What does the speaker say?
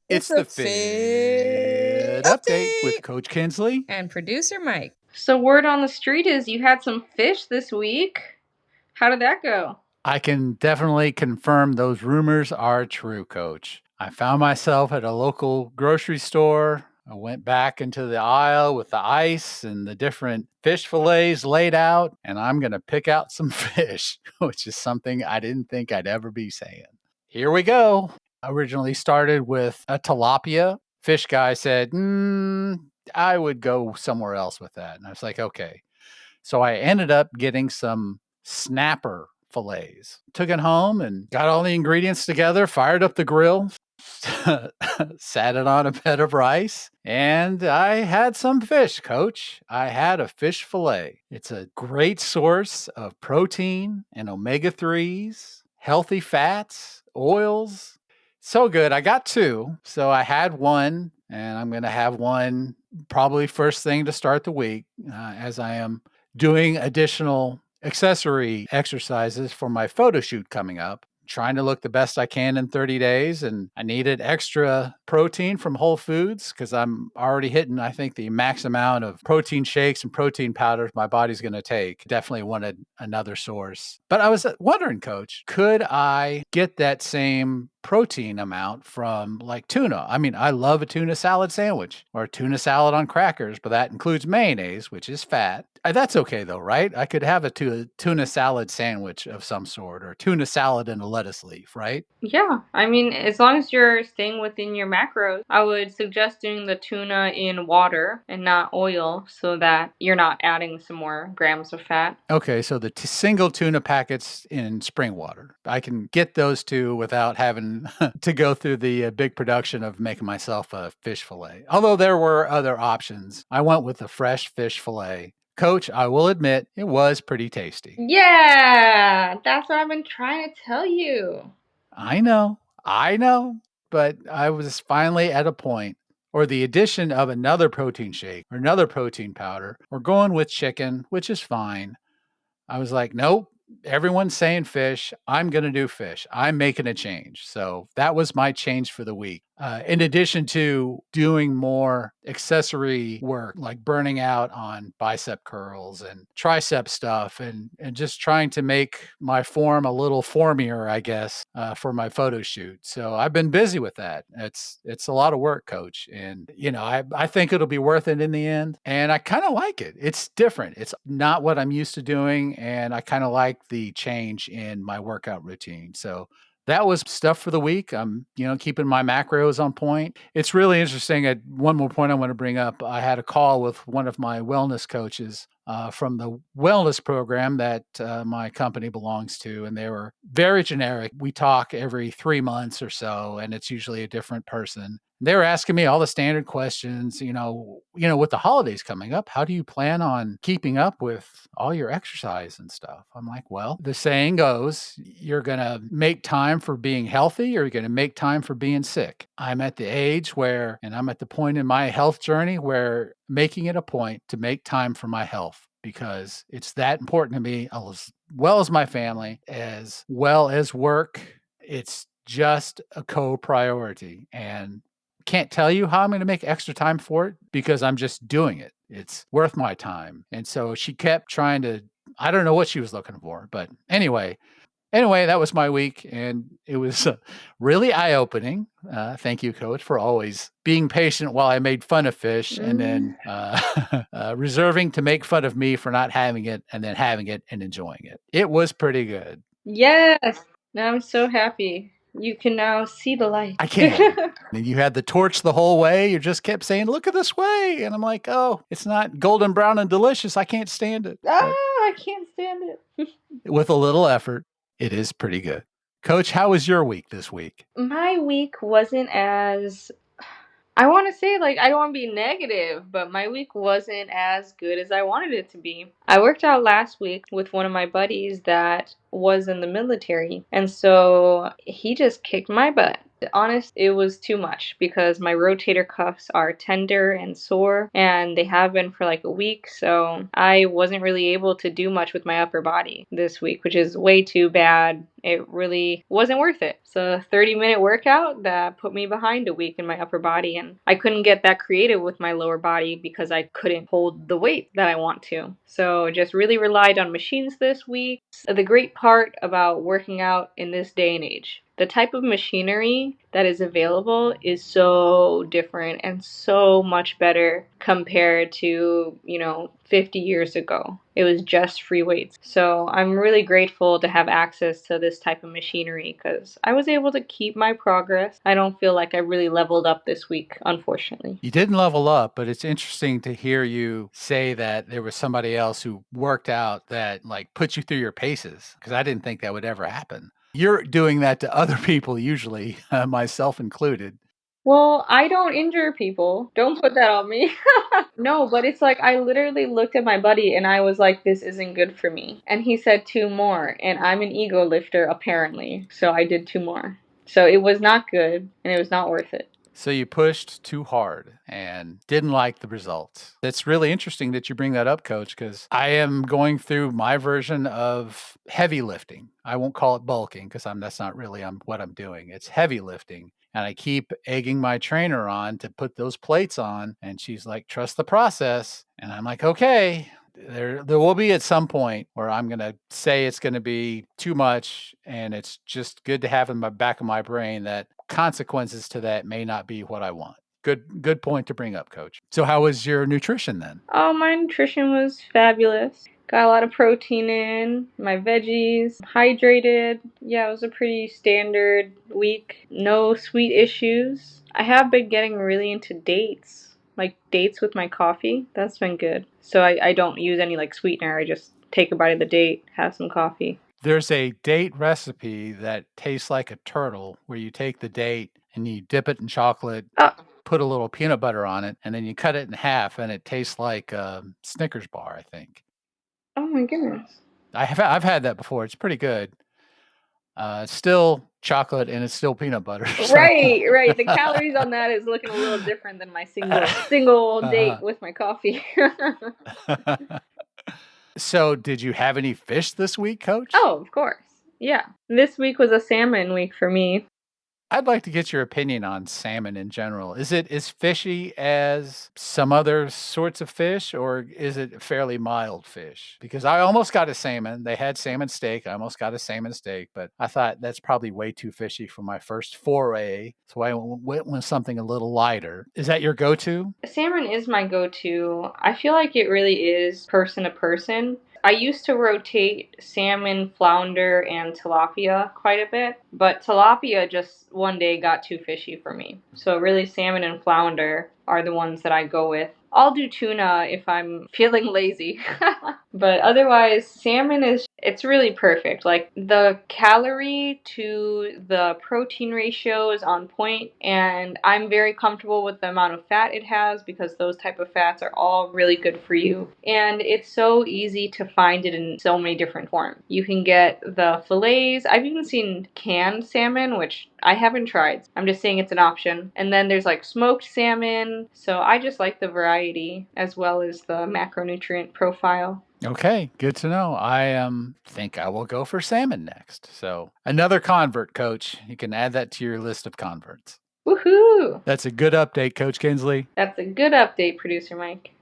It's the Fit Update with Coach Kinsley and Producer Mike. So word on the street is you had some fish this week. How did that go? I can definitely confirm those rumors are true, Coach. I found myself at a local grocery store. I went back into the aisle with the ice and the different fish fillets laid out, and I'm going to pick out some fish, which is something I didn't think I'd ever be saying. Here we go. I originally started with a tilapia. Fish guy said, I would go somewhere else with that. And I was like, okay. So I ended up getting some snapper fillets. Took it home and got all the ingredients together, fired up the grill, sat it on a bed of rice, and I had some fish, Coach. I had a fish fillet. It's a great source of protein and omega 3s, healthy fats, oils. So good. I got two. So I had one, and I'm going to have one probably first thing to start the week as I am doing additional accessory exercises for my photo shoot coming up. Trying to look the best I can in 30 days. And I needed extra protein from Whole Foods because I'm already hitting, I think, the max amount of protein shakes and protein powders my body's going to take. Definitely wanted another source. But I was wondering, Coach, could I get that same protein amount from like tuna? I mean, I love a tuna salad sandwich or a tuna salad on crackers, but that includes mayonnaise, which is fat. That's okay though, right? I could have a tuna salad sandwich of some sort or tuna salad and a lettuce leaf, right? Yeah, I mean, as long as you're staying within your macros, I would suggest doing the tuna in water and not oil so that you're not adding some more grams of fat. Okay, so the single tuna packets in spring water. I can get those two without having to go through the big production of making myself a fish fillet. Although there were other options. I went with the fresh fish fillet. Coach, I will admit, it was pretty tasty. Yeah, that's what I've been trying to tell you. I know, but I was finally at a point, or the addition of another protein shake or another protein powder, or going with chicken, which is fine. I was like, nope, everyone's saying fish. I'm going to do fish. I'm making a change. So that was my change for the week. In addition to doing more accessory work, like burning out on bicep curls and tricep stuff, and just trying to make my form a little formier, I guess, for my photo shoot. So I've been busy with that. It's a lot of work, Coach. And, I think it'll be worth it in the end. And I kind of like it. It's different. It's not what I'm used to doing. And I kind of like the change in my workout routine. So that was stuff for the week. I'm, keeping my macros on point. It's really interesting. One more point I want to bring up. I had a call with one of my wellness coaches from the wellness program that my company belongs to, and they were very generic. We talk every 3 months or so, and it's usually a different person. They were asking me all the standard questions, with the holidays coming up, how do you plan on keeping up with all your exercise and stuff? I'm like, well, the saying goes, you're going to make time for being healthy or you're going to make time for being sick. I'm at the age where, and I'm at the point in my health journey where making it a point to make time for my health because it's that important to me as well as my family, as well as work. It's just a co-priority. And can't tell you how I'm going to make extra time for it because I'm just doing it. It's worth my time. And so she kept trying to, I don't know what she was looking for, but anyway, that was my week and it was really eye-opening. Thank you, Coach, for always being patient while I made fun of fish and then reserving to make fun of me for not having it and then having it and enjoying it. It was pretty good. Yes, now I'm so happy. You can now see the light. I can. And you had the torch the whole way. You just kept saying, look at this way. And I'm like, oh, it's not golden brown and delicious. I can't stand it. I can't stand it. With a little effort, it is pretty good. Coach, how was your week this week? My week wasn't as, I want to say, I don't want to be negative, but my week wasn't as good as I wanted it to be. I worked out last week with one of my buddies that was in the military, and so he just kicked my butt. Honest, it was too much because my rotator cuffs are tender and sore, and they have been for like a week, so I wasn't really able to do much with my upper body this week, which is way too bad. It really wasn't worth it. It's a 30-minute workout that put me behind a week in my upper body, and I couldn't get that creative with my lower body because I couldn't hold the weight that I want to. So just really relied on machines this week. The great part about working out in this day and age, the type of machinery that is available is so different and so much better compared to, 50 years ago. It was just free weights. So I'm really grateful to have access to this type of machinery because I was able to keep my progress. I don't feel like I really leveled up this week, unfortunately. You didn't level up, but it's interesting to hear you say that there was somebody else who worked out that like put you through your paces because I didn't think that would ever happen. You're doing that to other people usually, myself included. Well, I don't injure people. Don't put that on me. No, but it's like I literally looked at my buddy and I was like, this isn't good for me. And he said two more, and I'm an ego lifter apparently. So I did two more. So it was not good and it was not worth it. So you pushed too hard and didn't like the results. It's really interesting that you bring that up, coach, because I am going through my version of heavy lifting. I won't call it bulking because that's not really what I'm doing. It's heavy lifting. And I keep egging my trainer on to put those plates on. And she's like, trust the process. And I'm like, okay, there will be at some point where I'm going to say it's going to be too much. And it's just good to have in the back of my brain that consequences to that may not be what I want. Good point to bring up, coach. So how was your nutrition then? Oh, my nutrition was fabulous. Got a lot of protein in, my veggies, hydrated. Yeah, it was a pretty standard week. No sweet issues. I have been getting really into dates, like dates with my coffee. That's been good. So I don't use any like sweetener. I just take a bite of the date, have some coffee. There's a date recipe that tastes like a turtle where you take the date and you dip it in chocolate, Oh, put a little peanut butter on it, and then you cut it in half and it tastes like a Snickers bar, I think. oh my goodness. I've had that before. It's pretty good. It's still chocolate and it's still peanut butter. So Right, right. The calories on that is looking a little different than my single date uh-huh. with my coffee. So did you have any fish this week, coach? Oh, of course. Yeah. This week was a salmon week for me. I'd like to get your opinion on salmon in general. Is it as fishy as some other sorts of fish, or is it a fairly mild fish? Because I almost got a salmon. They had salmon steak. I almost got a salmon steak, but I thought that's probably way too fishy for my first foray. So I went with something a little lighter. Is that your go-to? Salmon is my go to. I feel like it really is person to person. I used to rotate salmon, flounder, and tilapia quite a bit, but tilapia just one day got too fishy for me. So, really, salmon and flounder are the ones that I go with. I'll do tuna if I'm feeling lazy. But otherwise, salmon it's really perfect. Like the calorie to the protein ratio is on point, and I'm very comfortable with the amount of fat it has because those type of fats are all really good for you. And it's so easy to find it in so many different forms. You can get the fillets. I've even seen canned salmon, which I haven't tried. I'm just saying it's an option. And then there's like smoked salmon. So I just like the variety as well as the macronutrient profile. Okay, good to know. I think I will go for salmon next. So another convert, coach. You can add that to your list of converts. Woohoo! That's a good update, Coach Kinsley. That's a good update, Producer Mike.